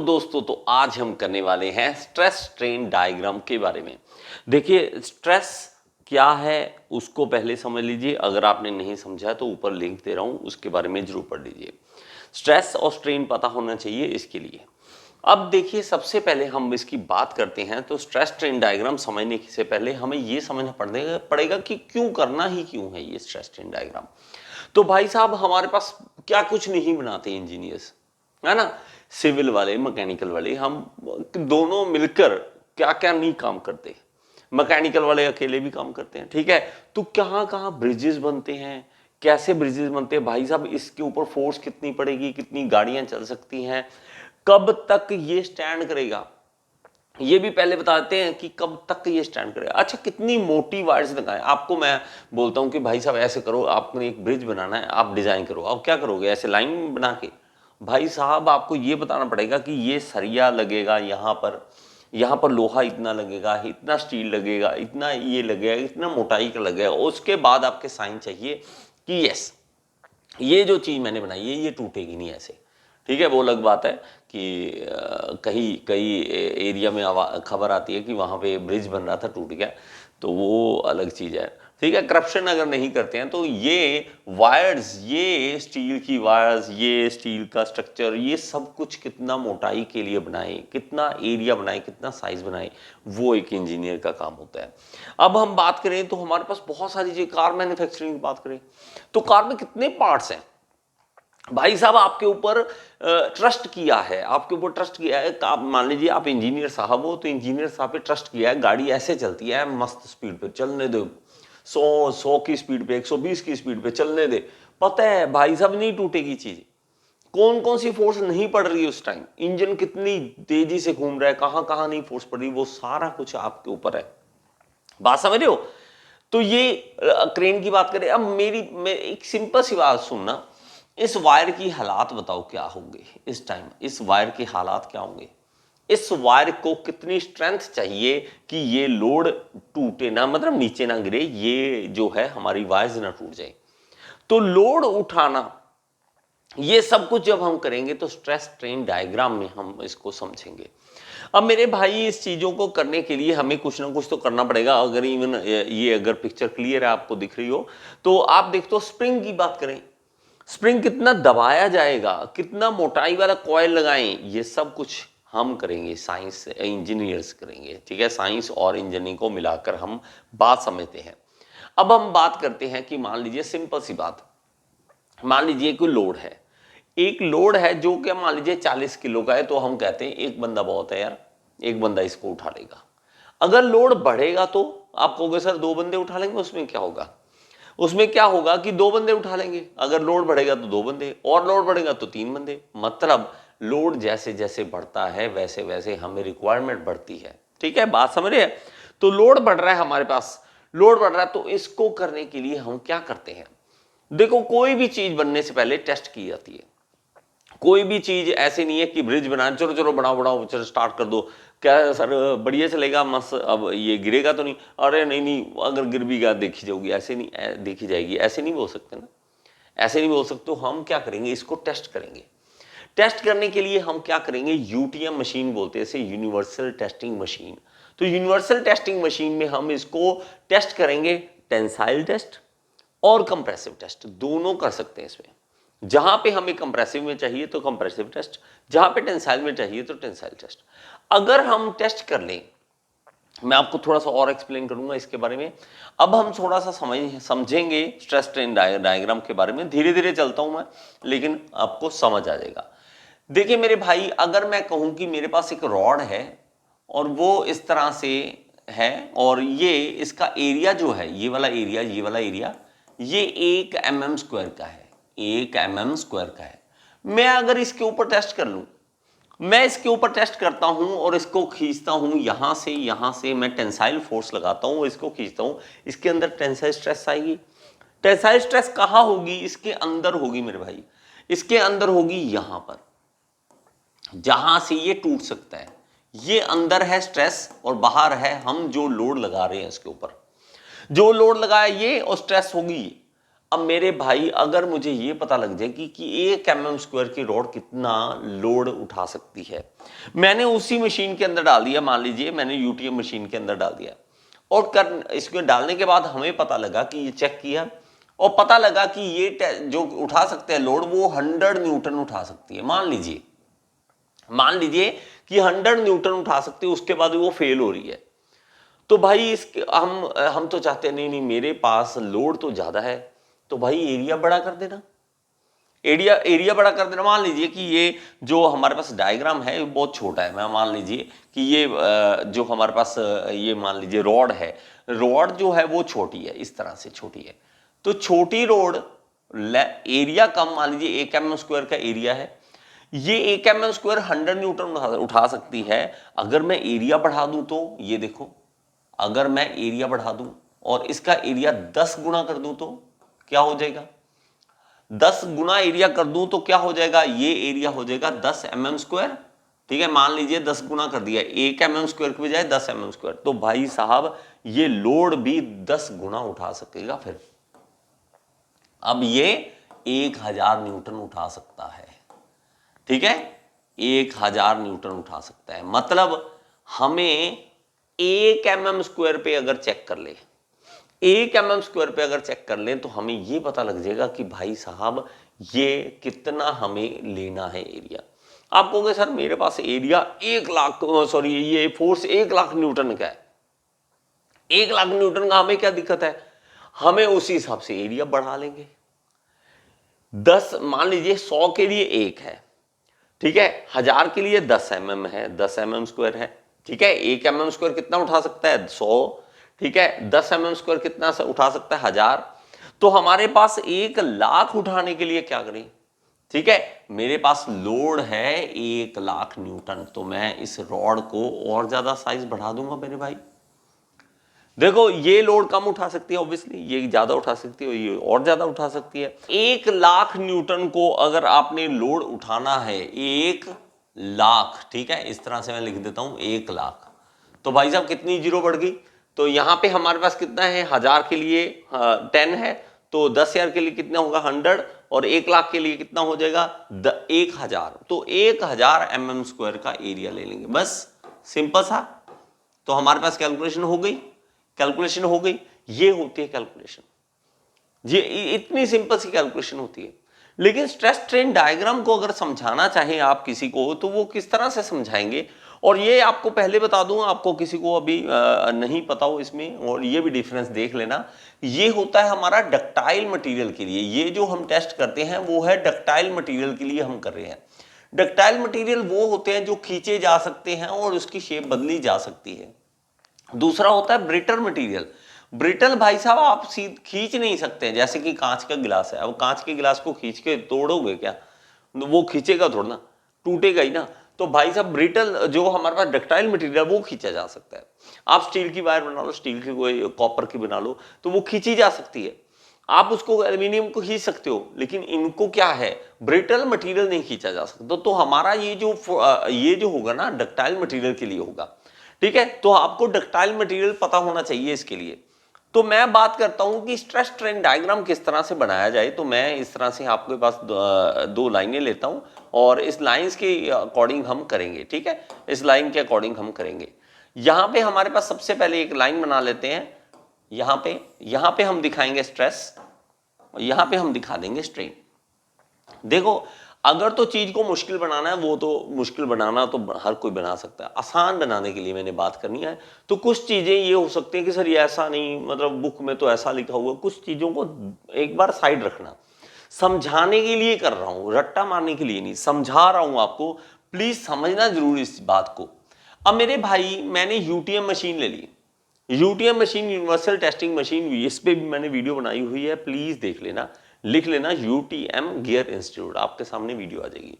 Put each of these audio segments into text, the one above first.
दोस्तों तो आज हम करने वाले हैं स्ट्रेस स्ट्रेन डायग्राम के बारे में। देखिए स्ट्रेस क्या है उसको पहले समझ लीजिए। अगर आपने नहीं समझा तो ऊपर लिंक दे रहा हूं, उसके बारे में जरूर पढ़ लीजिए। स्ट्रेस और स्ट्रेन पता होना चाहिए इसके लिए। अब देखिए सबसे पहले हम इसकी बात करते हैं तो स्ट्रेस स्ट्रेन डायग्राम समझने से पहले हमें यह समझना पड़ेगा कि क्यों करना ही क्यों है ये स्ट्रेस स्ट्रेन डायग्राम। तो भाई साहब हमारे पास क्या कुछ नहीं बनाते इंजीनियर्स, है ना। सिविल वाले मैकेनिकल वाले हम दोनों मिलकर क्या क्या नहीं काम करते। मैकेनिकल वाले अकेले भी काम करते हैं, ठीक है। तो कहाँ कहाँ ब्रिजेस बनते हैं, कैसे ब्रिजेस बनते हैं भाई साहब, इसके ऊपर फोर्स कितनी पड़ेगी, कितनी गाड़ियां चल सकती हैं, कब तक ये स्टैंड करेगा, ये भी पहले बताते हैं कि कब तक ये स्टैंड करेगा। अच्छा कितनी मोटी वायर्स लगाएं। आपको मैं बोलता हूं कि भाई साहब ऐसे करो, आपको एक ब्रिज बनाना है, आप डिजाइन करो। आप क्या करोगे, ऐसे लाइन बना के? भाई साहब आपको ये बताना पड़ेगा कि ये सरिया लगेगा, यहाँ पर लोहा इतना लगेगा, इतना स्टील लगेगा, इतना ये लगेगा, इतना मोटाई का लगेगा। उसके बाद आपके साइन चाहिए कि यस ये जो चीज मैंने बनाई है ये टूटेगी नहीं ऐसे, ठीक है। वो अलग बात है कि कहीं कई एरिया में खबर आती है कि वहाँ पे ब्रिज बन रहा था टूट गया, तो वो अलग चीज़ है, ठीक है। करप्शन अगर नहीं करते हैं तो ये वायर्स, ये स्टील की वायर्स, ये स्टील का स्ट्रक्चर, ये सब कुछ कितना मोटाई के लिए बनाए, कितना एरिया बनाए, कितना साइज बनाए, वो एक इंजीनियर का काम होता है। अब हम बात करें तो हमारे पास बहुत सारी चीज़, कार मैन्युफैक्चरिंग की बात करें तो कार में कितने पार्ट्स हैं भाई साहब। आपके ऊपर ट्रस्ट किया है, आपके ऊपर ट्रस्ट किया है। आप मान लीजिए आप इंजीनियर साहब हो, तो इंजीनियर साहब पे ट्रस्ट किया है, गाड़ी ऐसे चलती है मस्त स्पीड पे चलने दो, 100 की स्पीड पे, 120 की स्पीड पे चलने दे। पता है भाई साहब नहीं टूटेगी चीज। कौन कौन सी फोर्स नहीं पड़ रही है उस टाइम, इंजन कितनी तेजी से घूम रहा है, कहां कहां नहीं फोर्स पड़ रही, वो सारा कुछ आपके ऊपर है। बात समझ रहे हो। तो ये क्रेन की बात करें। अब मैं एक सिंपल सी बात सुनना, इस वायर की हालात बताओ क्या होंगे इस टाइम, इस वायर के हालात क्या होंगे। इस वायर को कितनी स्ट्रेंथ चाहिए कि ये लोड टूटे ना, मतलब नीचे ना गिरे, ये जो है हमारी वायर्स ना टूट जाए। तो लोड उठाना, ये सब कुछ जब हम करेंगे तो स्ट्रेस स्ट्रेन डायग्राम में हम इसको समझेंगे। अब मेरे भाई इस चीजों को करने के लिए हमें कुछ ना कुछ तो करना पड़ेगा। अगर इवन ये अगर पिक्चर क्लियर है आपको दिख रही हो तो आप देख, तो स्प्रिंग की बात करें, स्प्रिंग कितना दबाया जाएगा, कितना मोटाई वाला कॉइल लगाएं, ये सब कुछ हम करेंगे, साइंस इंजीनियर्स करेंगे, ठीक है। साइंस और इंजीनियरिंग को मिलाकर हम बात समझते हैं। अब हम बात करते हैं कि मान लीजिए सिंपल सी बात, मान लीजिए कोई लोड है, एक लोड है जो कि मान लीजिए 40 किलो का है, तो हम कहते हैं एक बंदा बहुत है यार, एक बंदा इसको उठा लेगा। अगर लोड बढ़ेगा तो आप कहोगे सर 2 बंदे उठा लेंगे, उसमें क्या होगा, उसमें क्या होगा कि 2 बंदे उठा लेंगे। अगर लोड बढ़ेगा तो 2 बंदे, और लोड बढ़ेगा तो 3 बंदे। मतलब लोड जैसे जैसे बढ़ता है वैसे वैसे हमें रिक्वायरमेंट बढ़ती है, ठीक है। बात समझ रहे हैं। तो लोड बढ़ रहा है हमारे पास, लोड बढ़ रहा है, तो इसको करने के लिए हम क्या करते हैं। देखो कोई भी चीज बनने से पहले टेस्ट की जाती है। कोई भी चीज ऐसे नहीं है कि ब्रिज बनाना, चलो चलो बनाओ बनाओ चलो स्टार्ट कर दो, क्या सर बढ़िया चलेगा मस्त, अब ये गिरेगा तो नहीं, अरे नहीं नहीं अगर गिर भी गया देखी जाओगी, ऐसे नहीं देखी जाएगी, ऐसे नहीं बोल सकते ना, ऐसे नहीं बोल सकते। तो हम क्या करेंगे, इसको टेस्ट करेंगे। टेस्ट करने के लिए हम क्या करेंगे, यूटीएम मशीन बोलते हैं इसे, यूनिवर्सल टेस्टिंग मशीन। तो यूनिवर्सल टेस्टिंग मशीन में हम इसको टेस्ट करेंगे, टेंसाइल टेस्ट और कंप्रेसिव टेस्ट दोनों कर सकते हैं इसमें। जहां पे हमें कंप्रेसिव में चाहिए तो कंप्रेसिव टेस्ट, जहां पे टेंसाइल में चाहिए तो टेंसाइल टेस्ट। अगर हम टेस्ट कर लें, मैं आपको थोड़ा सा और एक्सप्लेन करूंगा इसके बारे में। अब हम थोड़ा सा समझेंगे स्ट्रेस स्ट्रेन डायग्राम के बारे में, धीरे धीरे चलता हूं मैं, लेकिन आपको समझ आ जाएगा। देखिए मेरे भाई, अगर मैं कहूं कि मेरे पास एक रॉड है और वो इस तरह से है, और ये इसका एरिया जो है, ये वाला एरिया, ये वाला एरिया, ये 1 mm स्क्वायर का है, 1 mm स्क्वायर का है। मैं अगर इसके ऊपर टेस्ट कर लूं, मैं इसके ऊपर टेस्ट करता हूं और इसको खींचता हूं, यहां से मैं टेंसाइल फोर्स लगाता हूं, इसको खींचता हूं, इसके अंदर टेंसाइल स्ट्रेस आएगी। टेंसाइल स्ट्रेस कहां होगी, इसके अंदर होगी मेरे भाई, इसके अंदर होगी यहां पर, जहां से ये टूट सकता है। ये अंदर है स्ट्रेस और बाहर है हम जो लोड लगा रहे हैं इसके ऊपर, जो लोड लगाया ये और स्ट्रेस होगी। अब मेरे भाई अगर मुझे ये पता लग जाए कि 1 mm² की रॉड कितना लोड उठा सकती है, मैंने उसी मशीन के अंदर डाल दिया, मान लीजिए मैंने यूटीएम मशीन के अंदर डाल दिया, और इसको डालने के बाद हमें पता लगा कि ये चेक किया और पता लगा कि ये जो उठा सकते हैं लोड वो 100 न्यूटन उठा सकती है। मान लीजिए कि 100 न्यूटन उठा सकती है, उसके बाद वो फेल हो रही है। तो भाई इसके हम तो चाहते हैं नहीं मेरे पास लोड तो ज्यादा है, तो भाई एरिया बड़ा कर देना, एरिया बड़ा कर देना। मान लीजिए कि ये जो हमारे पास डायग्राम है बहुत छोटा है, मैं मान लीजिए कि ये जो हमारे पास ये मान लीजिए रॉड है, रॉड जो है वो छोटी है, इस तरह से छोटी है, तो छोटी रॉड एरिया कम, मान लीजिए 1 mm² का एरिया है, ये 1 mm² 100 न्यूटन उठा सकती है। अगर मैं एरिया बढ़ा दूं तो ये देखो, अगर मैं एरिया बढ़ा दूं और इसका एरिया 10 गुना कर दूं तो क्या हो जाएगा, 10 गुना एरिया कर दूं तो क्या हो जाएगा, ये एरिया हो जाएगा 10 mm²। ठीक है, मान लीजिए 10 गुना कर दिया, 1 mm² की बजाय 10 mm², तो भाई साहब ये लोड भी 10 गुना उठा सकेगा। फिर अब ये 1000 न्यूटन उठा सकता है। ठीक है, 1000 न्यूटन उठा सकता है, मतलब हमें 1 mm² पे अगर चेक कर ले, 1 mm² पे अगर चेक कर लें तो हमें ये पता लग जाएगा कि भाई साहब ये कितना हमें लेना है एरिया। आप कहोगे सर मेरे पास एरिया 1 लाख, सॉरी ये फोर्स 1 लाख न्यूटन का है, 1 लाख न्यूटन का हमें क्या दिक्कत है, हमें उसी हिसाब से एरिया बढ़ा लेंगे। 10 मान लीजिए 100 के लिए 1 है, ठीक है, 1000 के लिए 10 mm है, 10 mm² है। ठीक है, 1 mm² कितना उठा सकता है, 100। ठीक है, 10 mm² कितना उठा सकता है, 1000। तो हमारे पास 1 लाख उठाने के लिए क्या करें, ठीक है, मेरे पास लोड है 1 लाख न्यूटन, तो मैं इस रॉड को और ज्यादा साइज बढ़ा दूंगा मेरे भाई। देखो ये लोड कम उठा सकती है ऑब्वियसली, ये ज्यादा उठा सकती है, ये और ज्यादा उठा सकती है। 1 लाख न्यूटन को अगर आपने लोड उठाना है, 1 लाख, ठीक है, इस तरह से मैं लिख देता हूं 1 लाख, तो भाई साहब कितनी जीरो बढ़ गई, तो यहां पे हमारे पास कितना है, 1000 के लिए 10 है, तो 10,000 के लिए कितना होगा 100, और 1 लाख के लिए कितना हो जाएगा 1000, तो 1000 mm² का एरिया ले लेंगे, बस सिंपल सा। तो हमारे पास कैलकुलेशन हो गई, ये होती है कैलकुलेशन, ये इतनी सिंपल सी कैलकुलेशन होती है। लेकिन स्ट्रेस स्ट्रेन डायग्राम को अगर समझाना चाहें आप किसी को, तो वो किस तरह से समझाएंगे, और ये आपको पहले बता दूं, आपको किसी को अभी नहीं पता हो इसमें, और ये भी डिफरेंस देख लेना, ये होता है हमारा डक्टाइल मटेरियल के लिए, ये जो हम टेस्ट करते हैं वो है डक्टाइल मटेरियल के लिए हम कर रहे हैं। डक्टाइल मटेरियल वो होते हैं जो खींचे जा सकते हैं और उसकी शेप बदली जा सकती है। दूसरा होता है ब्रिटल मटेरियल, ब्रिटल भाई साहब आप खींच नहीं सकते, जैसे कि कांच का गिलास है, अब कांच के गिलास को खींच के तोड़ोगे क्या, वो खींचेगा थोड़ा ना, टूटेगा ही ना। तो भाई साहब ब्रिटल जो हमारे पास डक्टाइल मटेरियल वो खींचा जा सकता है। आप स्टील की वायर बना लो, स्टील की कोई कॉपर की बना लो, तो वो खींची जा सकती है। आप उसको एल्यूमिनियम को खींच सकते हो, लेकिन इनको क्या है, ब्रिटल मटेरियल नहीं खींचा जा सकता। तो हमारा ये जो होगा ना डक्टाइल मटेरियल के लिए होगा। ठीक है, तो आपको डक्टाइल मटेरियल पता होना चाहिए इसके लिए। तो मैं बात करता हूं कि स्ट्रेस स्ट्रेन डायग्राम किस तरह से बनाया जाए, तो मैं इस तरह से आपके पास 2 लाइनें लेता हूं और इस लाइंस के अकॉर्डिंग हम करेंगे। ठीक है, इस लाइन के अकॉर्डिंग हम करेंगे। यहां पे हमारे पास सबसे पहले एक लाइन बना लेते हैं, यहां पे हम दिखाएंगे स्ट्रेस और यहां पे हम दिखा देंगे स्ट्रेन। देखो अगर तो चीज को मुश्किल बनाना है, वो तो मुश्किल बनाना तो हर कोई बना सकता है, आसान बनाने के लिए मैंने बात करनी है। तो कुछ चीजें ये हो सकती है कि सर ये ऐसा नहीं, मतलब बुक में तो ऐसा लिखा हुआ, कुछ चीजों को एक बार साइड रखना, समझाने के लिए कर रहा हूं, रट्टा मारने के लिए नहीं, समझा रहा हूं आपको, प्लीज समझना जरूर इस बात को। अब मेरे भाई मैंने यूटीएम मशीन ले ली, UTM machine universal testing machine, इस पे भी मैंने वीडियो बनाई हुई है, प्लीज देख लेना, लिख लेना यूटीएम गियर इंस्टीट्यूट, आपके सामने वीडियो आ जाएगी।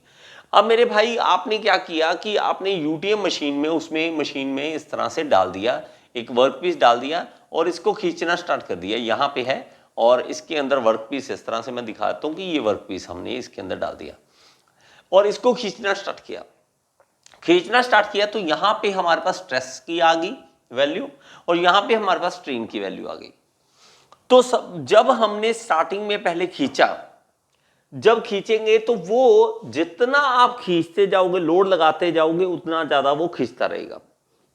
अब मेरे भाई आपने क्या किया कि आपने यूटीएम मशीन में, उसमें मशीन में इस तरह से डाल दिया, एक वर्कपीस डाल दिया और इसको खींचना स्टार्ट कर दिया, यहां पे है और इसके अंदर वर्कपीस, इस तरह से मैं दिखाता हूं कि ये वर्कपीस हमने इसके अंदर डाल दिया और इसको खींचना स्टार्ट किया, तो यहां पे हमारे पास स्ट्रेस की आ गई वैल्यू और यहां पे हमारे पास स्ट्रेन की वैल्यू आ गई। तो जब हमने स्टार्टिंग में पहले खींचा, जब खींचेंगे तो वो जितना आप खींचते जाओगे, लोड लगाते जाओगे, उतना ज्यादा वो खींचता रहेगा।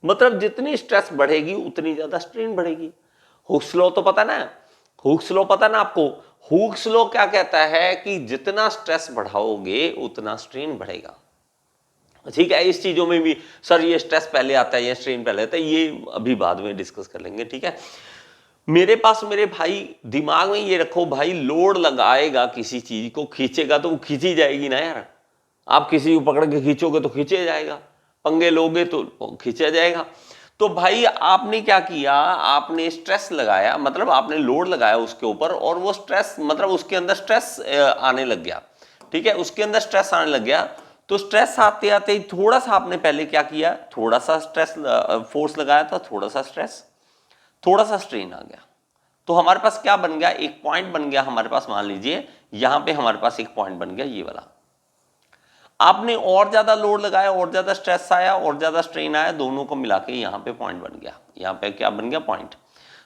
मतलब जितनी स्ट्रेस बढ़ेगी उतनी ज्यादा स्ट्रेन बढ़ेगी। हुक्स लॉ तो पता ना, हुक्स लॉ पता ना आपको। हुक्स लॉ क्या कहता है कि जितना स्ट्रेस बढ़ाओगे उतना स्ट्रेन बढ़ेगा। ठीक है, इस चीजों में भी सर ये स्ट्रेस पहले आता है या स्ट्रेन पहले आता है, ये अभी बाद में डिस्कस कर लेंगे। ठीक है, मेरे पास मेरे भाई दिमाग में ये रखो, भाई लोड लगाएगा किसी चीज को, खींचेगा तो वो खींची जाएगी ना यार। आप किसी को पकड़ के खींचोगे तो खींचे जाएगा, पंगे लोगे तो खींचा जाएगा। तो भाई आपने क्या किया, आपने स्ट्रेस लगाया, मतलब आपने लोड लगाया उसके ऊपर, और वो स्ट्रेस मतलब उसके अंदर स्ट्रेस आने लग गया। ठीक है, उसके अंदर स्ट्रेस आने लग गया। तो स्ट्रेस आते आते ही थोड़ा सा आपने पहले क्या किया, थोड़ा सा स्ट्रेस फोर्स लगाया था, थोड़ा सा स्ट्रेस, थोड़ा सा स्ट्रेन आ गया। तो हमारे पास क्या बन गया, एक पॉइंट बन गया हमारे पास। मान लीजिए यहां पे हमारे पास एक पॉइंट बन गया, ये वाला। आपने और ज्यादा लोड लगाया, और ज्यादा स्ट्रेस आया, और ज्यादा स्ट्रेन आया, दोनों को मिला के यहां पे पॉइंट बन गया। यहां पे क्या बन गया, पॉइंट।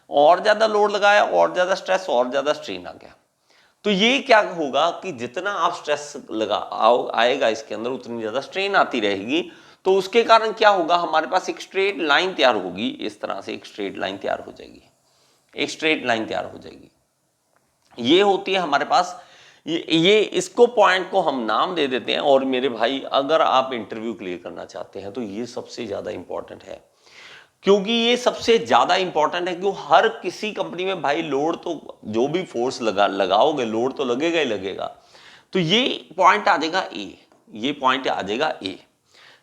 और ज्यादा लोड लगाया, और ज्यादा स्ट्रेस, और ज्यादा स्ट्रेन आ गया। तो ये क्या होगा कि जितना आप स्ट्रेस आएगा इसके अंदर, उतनी ज्यादा स्ट्रेन आती रहेगी। तो उसके कारण क्या होगा, हमारे पास एक स्ट्रेट लाइन तैयार होगी। इस तरह से एक स्ट्रेट लाइन तैयार हो जाएगी, एक स्ट्रेट लाइन तैयार हो जाएगी। ये होती है हमारे पास, ये इसको पॉइंट को हम नाम दे देते हैं। और मेरे भाई अगर आप इंटरव्यू क्लियर करना चाहते हैं तो ये सबसे ज्यादा इंपॉर्टेंट है, क्योंकि ये सबसे ज्यादा इंपॉर्टेंट है। क्यों, हर किसी कंपनी में भाई लोड तो, जो भी फोर्स लगाओगे लोड तो लगेगा ही लगेगा। तो ये पॉइंट आ जाएगा ए, ये पॉइंट आ जाएगा ए।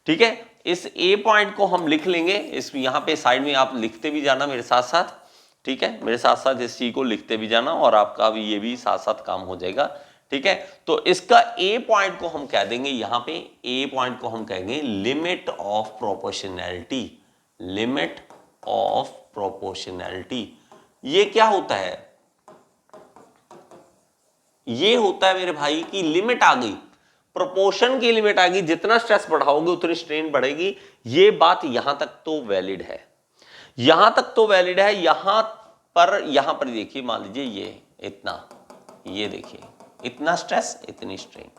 ठीक है, इस ए पॉइंट को हम लिख लेंगे। इस यहां पे साइड में आप लिखते भी जाना मेरे साथ साथ। ठीक है, मेरे साथ साथ इस चीज को लिखते भी जाना, और आपका भी ये भी साथ साथ काम हो जाएगा। ठीक है, तो इसका ए पॉइंट को हम कह देंगे, यहां पे ए पॉइंट को हम कहेंगे limit of proportionality. Limit of proportionality, ये क्या होता है, ये होता है मेरे भाई की लिमिट आ गई, प्रोपोर्शन की लिमिट आ गई। जितना स्ट्रेस बढ़ाओगे उतनी स्ट्रेन बढ़ेगी। ये बात यहां तक तो वैलिड है, यहां तक तो वैलिड है। यहां पर देखिए, मान लीजिए ये इतना, ये देखिए इतना स्ट्रेस, इतनी स्ट्रेन।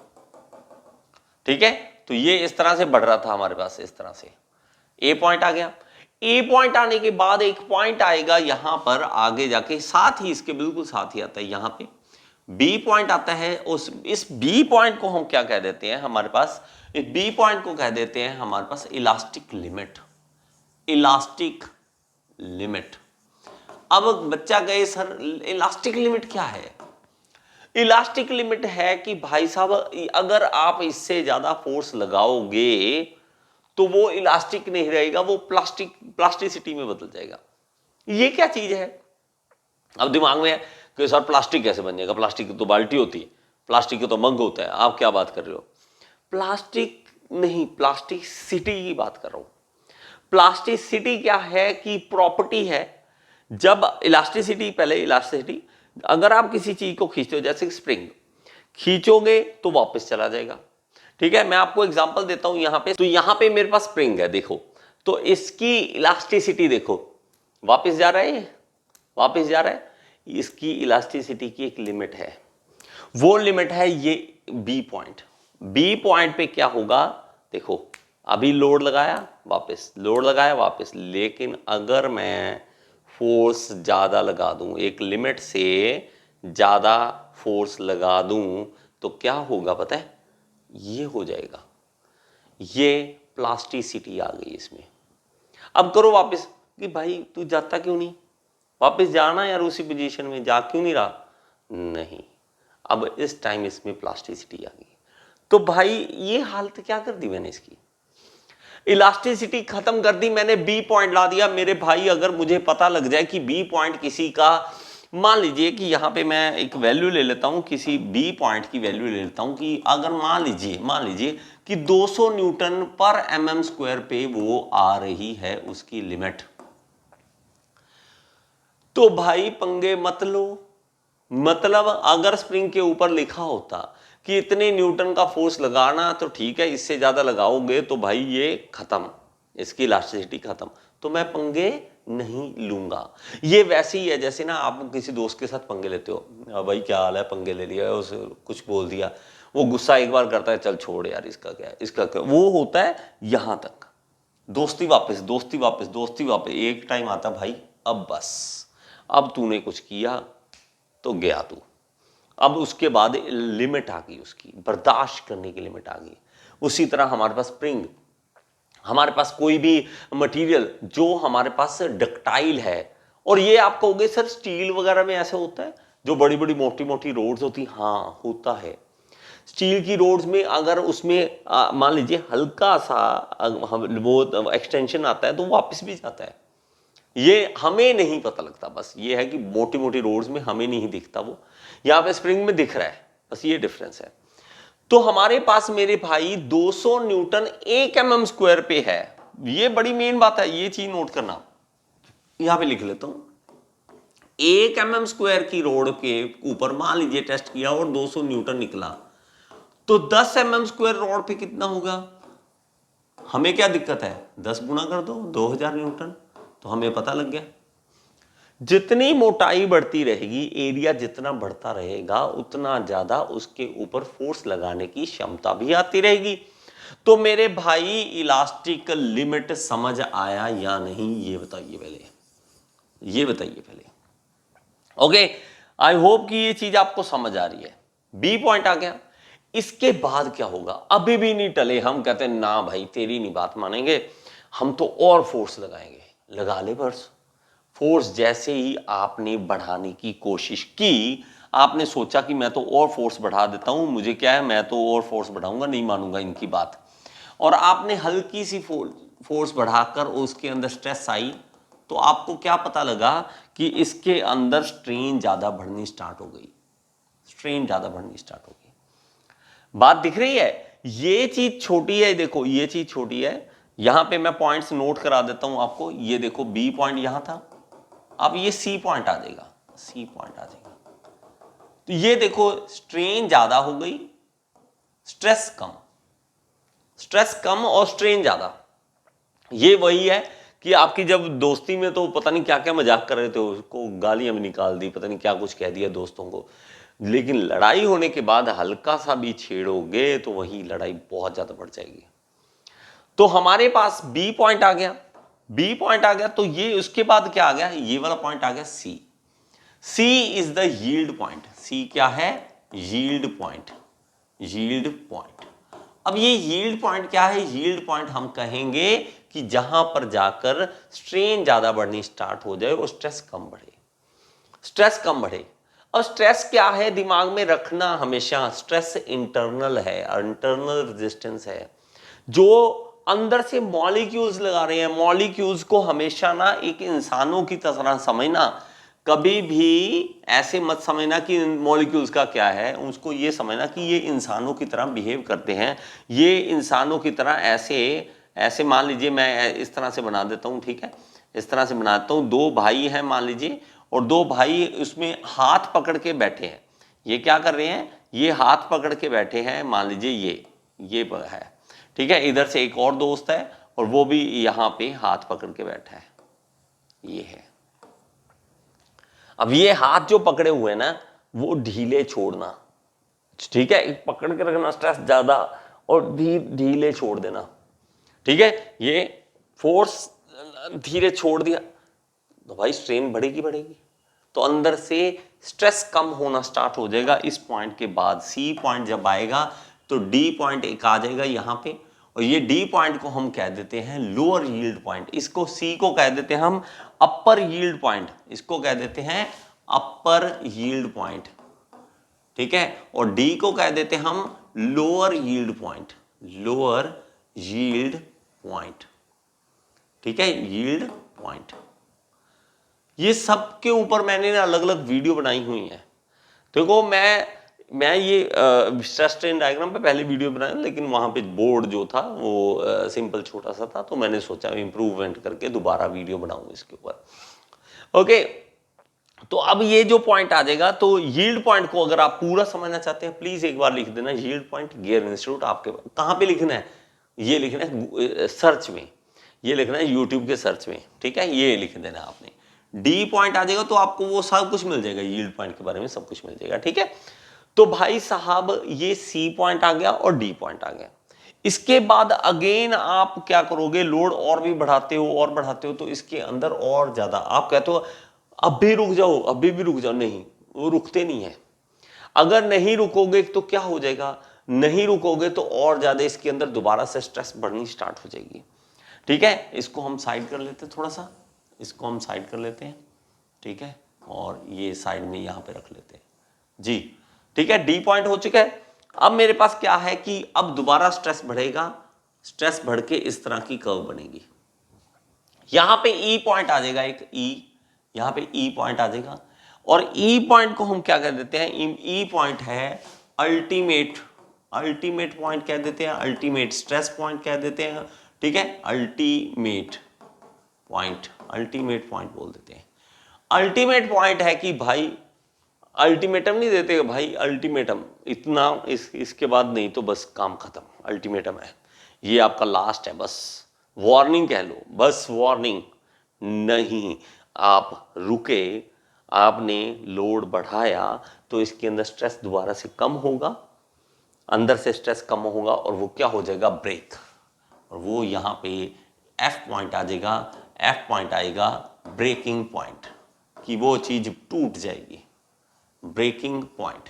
ठीक है, तो ये इस तरह से बढ़ रहा था हमारे पास, इस तरह से ए पॉइंट आ गया। ए पॉइंट आने के बाद एक पॉइंट आएगा यहां पर आगे जाके, साथ ही इसके बिल्कुल साथ ही आता है, यहां पे बी पॉइंट आता है। इस बी पॉइंट को हम क्या कह देते हैं, हमारे पास इस बी पॉइंट को कह देते हैं हमारे पास इलास्टिक लिमिट। Elastic limit. अब बच्चा गए सर इलास्टिक लिमिट क्या है। इलास्टिक लिमिट है कि भाई साहब अगर आप इससे ज्यादा फोर्स लगाओगे तो वो इलास्टिक नहीं रहेगा, वो प्लास्टिसिटी में बदल जाएगा। ये क्या चीज है। अब दिमाग में है कि सर प्लास्टिक कैसे बन जाएगा, प्लास्टिक की तो बाल्टी होती है, प्लास्टिक का तो मग होता है, आप क्या बात कर रहे हो। प्लास्टिक नहीं, प्लास्टिसिटी की बात कर रहा हूं। प्लास्टिसिटी क्या है कि प्रॉपर्टी है। जब इलास्टिसिटी, पहले इलास्टिसिटी, अगर आप किसी चीज को खींचते हो, जैसे स्प्रिंग खींचोगे तो वापस चला जाएगा। ठीक है, मैं आपको एग्जांपल देता हूं यहां पे। तो यहां पे मेरे पास स्प्रिंग है, देखो, तो इसकी इलास्टिसिटी देखो, वापस जा रहा है, वापस जा रहा है। इसकी इलास्टिसिटी की एक लिमिट है, वो लिमिट है ये बी पॉइंट। बी पॉइंट पे क्या होगा, देखो अभी लोड लगाया वापस, लोड लगाया वापस, लेकिन अगर मैं फोर्स ज्यादा लगा दूं, एक लिमिट से ज्यादा फोर्स लगा दूं, तो क्या होगा पता है, ये हो जाएगा, ये प्लास्टिसिटी आ गई इसमें। अब करो वापस कि भाई तू जाता क्यों नहीं, वापस जाना यार उसी पोजीशन में, जा क्यों नहीं रहा, नहीं, अब इस टाइम इसमें प्लास्टिसिटी आ गई। तो भाई ये हालत क्या कर दी मैंने, इसकी इलास्टिसिटी खत्म कर दी मैंने, बी पॉइंट ला दिया। मेरे भाई अगर मुझे पता लग जाए कि बी पॉइंट किसी का, मान लीजिए कि यहां पे मैं एक वैल्यू ले लेता हूं, किसी बी पॉइंट की वैल्यू ले लेता हूं कि अगर मान लीजिए कि 200 न्यूटन पर mm स्क्वायर पे वो आ रही है उसकी लिमिट, तो भाई पंगे मत लो। मतलब अगर स्प्रिंग के ऊपर लिखा होता कि इतने न्यूटन का फोर्स लगाना, तो ठीक है, इससे ज्यादा लगाओगे तो भाई ये खत्म, इसकी इलास्टिसिटी खत्म, तो मैं पंगे नहीं लूंगा। ये वैसे ही है जैसे ना आप किसी दोस्त के साथ पंगे लेते हो, भाई क्या हाल है, पंगे ले लिया, उसे कुछ बोल दिया, वो गुस्सा एक बार करता है, चल छोड़ यार इसका क्या है, इसका क्या, वो होता है यहां तक। दोस्ती वापस, दोस्ती वापस, दोस्ती वापस, एक टाइम आता भाई अब बस, अब तूने कुछ किया तो गया तू। अब उसके बाद लिमिट आ गई, उसकी बर्दाश्त करने की लिमिट आ गई। उसी तरह हमारे पास स्प्रिंग, हमारे पास कोई भी मटेरियल जो हमारे पास डक्टाइल है, और ये आप कहोगे सर स्टील वगैरह में ऐसे होता है, जो बड़ी बड़ी मोटी मोटी रोड्स होती, हाँ होता है। स्टील की रोड्स में अगर उसमें मान लीजिए हल्का सा वो एक्सटेंशन आता है तो वापस भी जाता है, ये हमें नहीं पता लगता। बस ये है कि मोटी मोटी रोड्स में हमें नहीं दिखता, वो यहाँ पे स्प्रिंग में दिख रहा है, बस ये डिफरेंस है। तो हमारे पास मेरे भाई 200 न्यूटन 1 mm स्क्वायर पे है, ये बड़ी मेन बात है, ये चीज नोट करना। यहां पे लिख लेता हूं 1 mm स्क्वायर की रोड के ऊपर मान लीजिए टेस्ट किया और 200 न्यूटन निकला, तो 10 mm स्क्वायर रोड पे कितना होगा? हमें क्या दिक्कत है, 10 गुना कर दो, 2000 न्यूटन, तो हमें पता लग गया। जितनी मोटाई बढ़ती रहेगी, एरिया जितना बढ़ता रहेगा, उतना ज्यादा उसके ऊपर फोर्स लगाने की क्षमता भी आती रहेगी। तो मेरे भाई इलास्टिक लिमिट समझ आया या नहीं, ये बताइए पहले, ये बताइए पहले। ओके, आई होप कि ये चीज आपको समझ आ रही है। बी पॉइंट आ गया। इसके बाद क्या होगा, अभी भी नहीं टले, हम कहते हैं ना भाई तेरी नहीं बात मानेंगे, हम तो और फोर्स लगाएंगे। लगा ले बस फोर्स। जैसे ही आपने बढ़ाने की कोशिश की, आपने सोचा कि मैं तो और फोर्स बढ़ा देता हूं, मुझे क्या है, मैं तो और फोर्स बढ़ाऊंगा, नहीं मानूंगा इनकी बात, और आपने हल्की सी फोर्स बढ़ाकर उसके अंदर स्ट्रेस आई, तो आपको क्या पता लगा कि इसके अंदर स्ट्रेन ज्यादा बढ़नी स्टार्ट हो गई, स्ट्रेन ज्यादा बढ़नी स्टार्ट हो गई। बात दिख रही है? ये चीज छोटी है, देखो ये चीज छोटी है, यहां पे मैं पॉइंट्स नोट करा देता हूं आपको। ये देखो बी पॉइंट यहां था, अब ये सी पॉइंट आ जाएगा, सी पॉइंट आ जाएगा। तो ये देखो स्ट्रेन ज्यादा हो गई, स्ट्रेस कम, स्ट्रेस कम और स्ट्रेन ज्यादा। ये वही है कि आपकी जब दोस्ती में तो पता नहीं क्या क्या मजाक कर रहे थे, उसको गालियां भी निकाल दी, पता नहीं क्या कुछ कह दिया दोस्तों को, लेकिन लड़ाई होने के बाद हल्का सा भी छेड़ोगे तो वही लड़ाई बहुत ज्यादा बढ़ जाएगी। तो हमारे पास बी पॉइंट आ गया, बी पॉइंट आ गया, तो ये उसके बाद क्या आ गया, ये वाला पॉइंट आ गया सी। सी इज द यील्ड पॉइंट। सी क्या है? Yield point, yield point. अब ये यील्ड पॉइंट क्या है? यील्ड पॉइंट हम कहेंगे कि जहां पर जाकर स्ट्रेन ज्यादा बढ़नी स्टार्ट हो जाए और स्ट्रेस कम बढ़े, स्ट्रेस कम बढ़े। और स्ट्रेस क्या है, दिमाग में रखना हमेशा, स्ट्रेस इंटरनल है, इंटरनल रेजिस्टेंस है, जो अंदर से मॉलिक्यूल्स लगा रहे हैं। मॉलिक्यूल्स को हमेशा ना एक इंसानों की तरह समझना, कभी भी ऐसे मत समझना कि मॉलिक्यूल्स का क्या है, उसको ये समझना कि ये इंसानों की तरह बिहेव करते हैं, ये इंसानों की तरह ऐसे ऐसे मान लीजिए मैं इस तरह से बना देता हूँ, ठीक है, इस तरह से बनाता हूँ। दो भाई हैं मान लीजिए, और दो भाई उसमें हाथ पकड़ के बैठे हैं। ये क्या कर रहे हैं, ये हाथ पकड़ के बैठे हैं, मान लीजिए ये है, ठीक है। इधर से एक और दोस्त है और वो भी यहाँ पे हाथ पकड़ के बैठा है, ये है। अब ये हाथ जो पकड़े हुए ना, वो ढीले छोड़ना, ठीक है, पकड़ के रखना स्ट्रेस ज्यादा, और ढीले छोड़ देना, ठीक है। ये फोर्स धीरे छोड़ दिया तो भाई स्ट्रेन बढ़ेगी बढ़ेगी, तो अंदर से स्ट्रेस कम होना स्टार्ट हो जाएगा। इस पॉइंट के बाद सी पॉइंट जब आएगा तो डी पॉइंट एक आ जाएगा यहाँ पे, और ये डी पॉइंट को हम कह देते हैं लोअर यील्ड पॉइंट। इसको सी को कह देते हैं हम अपर यील्ड पॉइंट, इसको कह देते हैं अपर यील्ड पॉइंट, ठीक है। और डी को कह देते हैं हम lower yield point, lower yield point, ठीक है, यील्ड पॉइंट। ये सब के ऊपर मैंने अलग अलग वीडियो बनाई हुई है। देखो मैं ये स्ट्रेस स्ट्रेन डायग्राम पे पहले वीडियो बनाया, लेकिन वहां पे बोर्ड जो था वो सिंपल छोटा सा था, तो मैंने सोचा इंप्रूवमेंट करके दोबारा वीडियो बनाऊं इसके ऊपर। ओके, तो अब ये जो पॉइंट आ जाएगा, तो यील्ड पॉइंट को अगर आप पूरा समझना चाहते हैं, प्लीज एक बार लिख देना यील्ड पॉइंट गियर इंस्टीट्यूट। आपके कहां पे लिखना है? ये लिखना है सर्च में, ये लिखना है यूट्यूब के सर्च में, ठीक है, ये लिख देना आपने। डी पॉइंट आ जाएगा तो आपको वो सब कुछ मिल जाएगा, यील्ड पॉइंट के बारे में सब कुछ मिल जाएगा, ठीक है। तो भाई साहब ये सी पॉइंट आ गया और डी पॉइंट आ गया। इसके बाद अगेन आप क्या करोगे, लोड और भी बढ़ाते हो और बढ़ाते हो, तो इसके अंदर और ज्यादा आप कहते हो अब भी रुक जाओ, अभी भी रुक जाओ, नहीं, वो रुकते नहीं है। अगर नहीं रुकोगे तो क्या हो जाएगा, नहीं रुकोगे तो और ज्यादा इसके अंदर दोबारा से स्ट्रेस बढ़नी स्टार्ट हो जाएगी, ठीक है। इसको हम साइड कर लेते हैं, थोड़ा सा इसको हम साइड कर लेते हैं, ठीक है, और ये साइड में यहां पे रख लेते हैं जी, ठीक है। डी पॉइंट हो चुका है। अब मेरे पास क्या है कि अब दोबारा स्ट्रेस बढ़ेगा, स्ट्रेस बढ़ के इस तरह की कर्व बनेगी। यहां पे ई पॉइंट आ जाएगा, एक ई, यहां पे ई पॉइंट आ जाएगा, और ई पॉइंट को हम क्या कह देते हैं, ई पॉइंट है अल्टीमेट, अल्टीमेट पॉइंट कह देते हैं, अल्टीमेट स्ट्रेस पॉइंट कह देते हैं, ठीक है, अल्टीमेट पॉइंट, अल्टीमेट पॉइंट बोल देते हैं। अल्टीमेट पॉइंट है कि भाई अल्टीमेटम नहीं देते भाई, अल्टीमेटम इतना इसके बाद नहीं तो बस काम खत्म, अल्टीमेटम है, ये आपका लास्ट है, बस वार्निंग कह लो, बस वार्निंग नहीं। आप रुके, आपने लोड बढ़ाया तो इसके अंदर स्ट्रेस दोबारा से कम होगा, अंदर से स्ट्रेस कम होगा और वो क्या हो जाएगा, ब्रेक, और वो यहाँ पे एफ पॉइंट आ जाएगा, एफ पॉइंट आएगा ब्रेकिंग पॉइंट, कि वो चीज टूट जाएगी, ब्रेकिंग पॉइंट,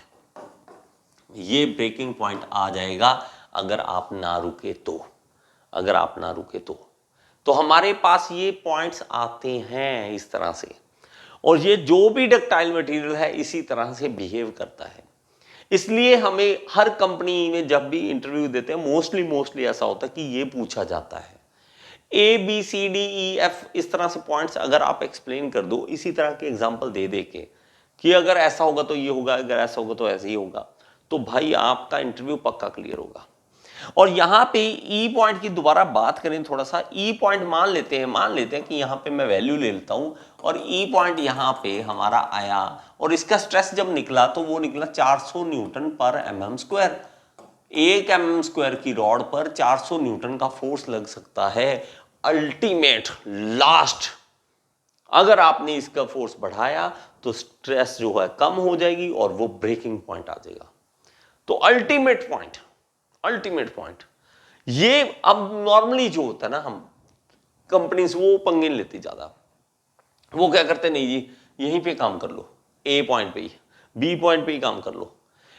ये ब्रेकिंग पॉइंट आ जाएगा अगर आप ना रुके तो, अगर आप ना रुके तो हमारे पास ये पॉइंट्स आते हैं इस तरह से, और ये जो भी डक्टाइल मटेरियल है इसी तरह से बिहेव करता है। इसलिए हमें हर कंपनी में जब भी इंटरव्यू देते हैं मोस्टली ऐसा होता है कि ये पूछा जाता है A B C D E F, इस तरह से पॉइंट्स अगर आप एक्सप्लेन कर दो इसी तरह के एग्जांपल दे दे के कि अगर ऐसा होगा तो ये होगा, अगर ऐसा होगा तो ऐसे ही होगा, तो भाई आपका इंटरव्यू पक्का क्लियर होगा। और यहाँ पे ई पॉइंट की दोबारा बात करें थोड़ा सा, ई पॉइंट मान लेते हैं कि यहाँ पे मैं वैल्यू ले लेता हूँ और ई पॉइंट यहाँ पे हमारा आया और इसका स्ट्रेस जब निकला तो वो निकला 400 न्यूटन पर mm स्क्वायर। 1 mm स्क्वायर की रॉड पर 400 न्यूटन का फोर्स लग सकता है। अल्टीमेट लास्ट, अगर आपने इसका फोर्स बढ़ाया तो स्ट्रेस जो है कम हो जाएगी और वो ब्रेकिंग पॉइंट आ जाएगा। तो अल्टीमेट पॉइंट, अल्टीमेट पॉइंट, ये अब नॉर्मली जो होता है ना, हम कंपनीज वो पंगे नहीं लेती ज्यादा, वो क्या करते नहीं जी यहीं पे काम कर लो, ए पॉइंट पे ही, बी पॉइंट पे ही काम कर लो,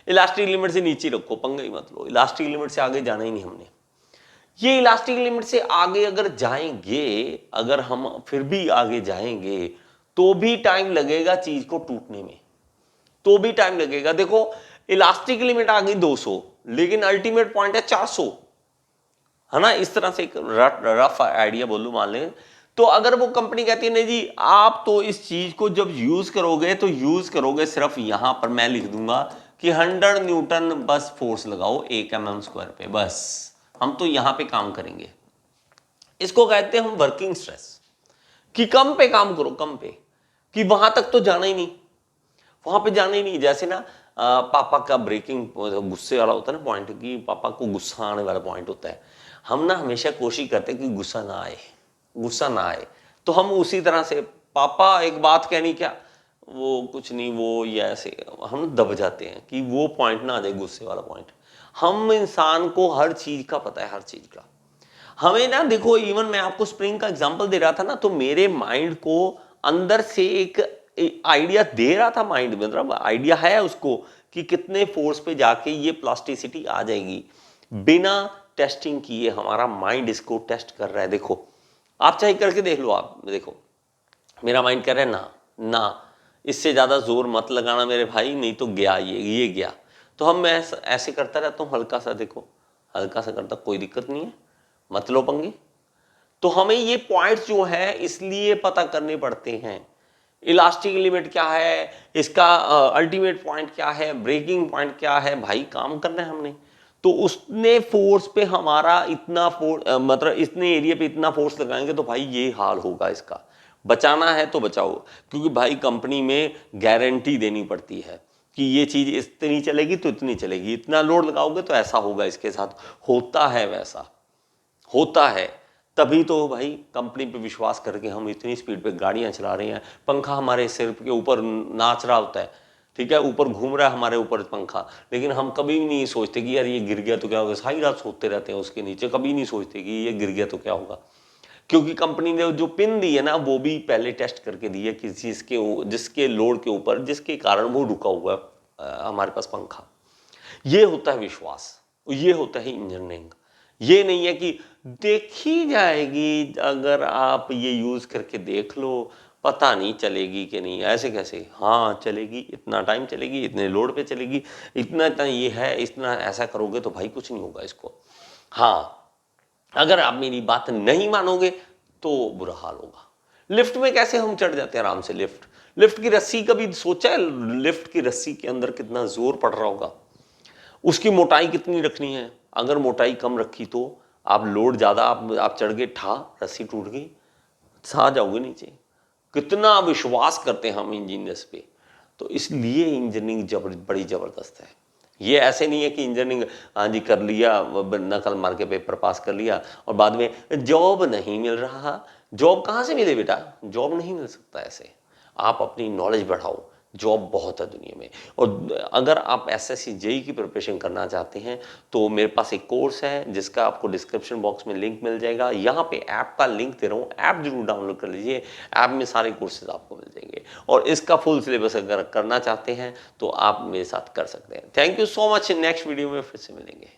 इलास्टिक लिमिट से नीचे रखो, पंगे ही मत लो, इलास्टिक लिमिट से आगे जाना ही नहीं हमने। ये इलास्टिक लिमिट से आगे अगर जाएंगे, अगर हम फिर भी आगे जाएंगे तो भी टाइम लगेगा चीज को टूटने में, तो भी टाइम लगेगा। देखो इलास्टिक लिमिट आ गई 200 लेकिन अल्टीमेट पॉइंट है 400, है ना, इस तरह से एक रफ आइडिया बोलूं मान लें। तो अगर वो कंपनी कहती है नहीं जी आप तो इस चीज को जब यूज करोगे तो यूज करोगे सिर्फ यहां पर, मैं लिख दूंगा कि 100 न्यूटन बस फोर्स लगाओ 1 mm स्क्वायर पे, बस हम तो यहां पे काम करेंगे, इसको कहते हैं हम वर्किंग स्ट्रेस, कि कम पे काम करो, कम पे, कि वहां तक तो जाना ही नहीं, वहां पे जाना ही नहीं। जैसे ना पापा का ब्रेकिंग गुस्से वाला होता है ना पॉइंट, कि पापा को गुस्सा आने वाला पॉइंट होता है, हम ना हमेशा कोशिश करते हैं कि गुस्सा ना आए, गुस्सा ना आए, तो हम उसी तरह से पापा एक बात कहनी, क्या वो कुछ नहीं, वो ये ऐसे हम दब जाते हैं कि वो पॉइंट ना आ जाए, गुस्से वाला पॉइंट। हम इंसान को हर चीज का पता है, हर चीज का हमें ना, देखो इवन मैं आपको स्प्रिंग का एग्जांपल दे रहा था ना, तो मेरे माइंड को अंदर से एक आइडिया दे रहा था, माइंड में मतलब आइडिया है उसको कि कितने फोर्स पे जाके ये प्लास्टिसिटी आ जाएगी, बिना टेस्टिंग किए हमारा माइंड इसको टेस्ट कर रहा है। देखो आप चाहे करके देख लो, आप देखो मेरा माइंड कह रहा है ना ना, इससे ज्यादा जोर मत लगाना मेरे भाई, नहीं तो गया ये गया। तो हम मैं ऐसे करता रहता हूँ, हल्का सा, देखो हल्का सा करता, कोई दिक्कत नहीं है, मत लो पंगे। तो हमें ये पॉइंट्स जो है इसलिए पता करने पड़ते हैं, इलास्टिक लिमिट क्या है, इसका अल्टीमेट पॉइंट क्या है, ब्रेकिंग पॉइंट क्या है, भाई काम करना है हमने। तो उसने फोर्स पे हमारा इतना फोर्स, मतलब इतने एरिया पे इतना फोर्स लगाएंगे तो भाई ये हाल होगा, इसका बचाना है तो बचाओ, क्योंकि भाई कंपनी में गारंटी देनी पड़ती है कि ये चीज इतनी चलेगी तो इतनी चलेगी, इतना लोड लगाओगे तो ऐसा होगा, इसके साथ होता है, वैसा होता है, तभी तो भाई कंपनी पे विश्वास करके हम इतनी स्पीड पे गाड़ियां चला रहे हैं, पंखा हमारे सिर के ऊपर नाच रहा होता है, ठीक है, ऊपर घूम रहा है हमारे ऊपर पंखा, लेकिन हम कभी भी नहीं सोचते कि यार ये गिर गया तो क्या होगा, सारी रात सोते रहते हैं उसके नीचे, कभी नहीं सोचते कि ये गिर गया तो क्या होगा। क्योंकि कंपनी ने जो पिन दी है ना वो भी पहले टेस्ट करके दी है कि जिसके लोड के ऊपर, जिसके कारण वो रुका हुआ है हमारे पास पंखा। ये होता है विश्वास, ये होता है इंजीनियरिंग। ये नहीं है कि देखी जाएगी, अगर आप ये यूज करके देख लो पता नहीं चलेगी कि नहीं, ऐसे कैसे, हाँ चलेगी, इतना टाइम चलेगी, इतने लोड पे चलेगी, इतना इतना ये है, इतना ऐसा करोगे तो भाई कुछ नहीं होगा इसको। हाँ, अगर आप मेरी बात नहीं मानोगे तो बुरा हाल होगा। लिफ्ट में कैसे हम चढ़ जाते हैं आराम से, लिफ्ट लिफ्ट की रस्सी, कभी सोचा है लिफ्ट की रस्सी के अंदर कितना जोर पड़ रहा होगा, उसकी मोटाई कितनी रखनी है, अगर मोटाई कम रखी तो आप लोड ज्यादा, आप चढ़ गए, ठा रस्सी टूट गई, आ जाओगे नीचे। कितना विश्वास करते हैं हम इंजीनियर्स पे, तो इसलिए इंजीनियरिंग बड़ी जबरदस्त है। ये ऐसे नहीं है कि इंजीनियरिंग हाँ जी कर लिया, नकल मार के पेपर पास कर लिया और बाद में जॉब नहीं मिल रहा। जॉब कहाँ से मिले बेटा, जॉब नहीं मिल सकता ऐसे। आप अपनी नॉलेज बढ़ाओ, जॉब बहुत है दुनिया में। और अगर आप एसएससी जेई की प्रिपरेशन करना चाहते हैं तो मेरे पास एक कोर्स है जिसका आपको डिस्क्रिप्शन बॉक्स में लिंक मिल जाएगा, यहाँ पे ऐप का लिंक दे रहा हूँ, ऐप जरूर डाउनलोड कर लीजिए, ऐप में सारे कोर्सेज आपको मिल जाएंगे। और इसका फुल सिलेबस अगर करना चाहते हैं तो आप मेरे साथ कर सकते हैं। Thank you so much, next video में फिर से मिलेंगे।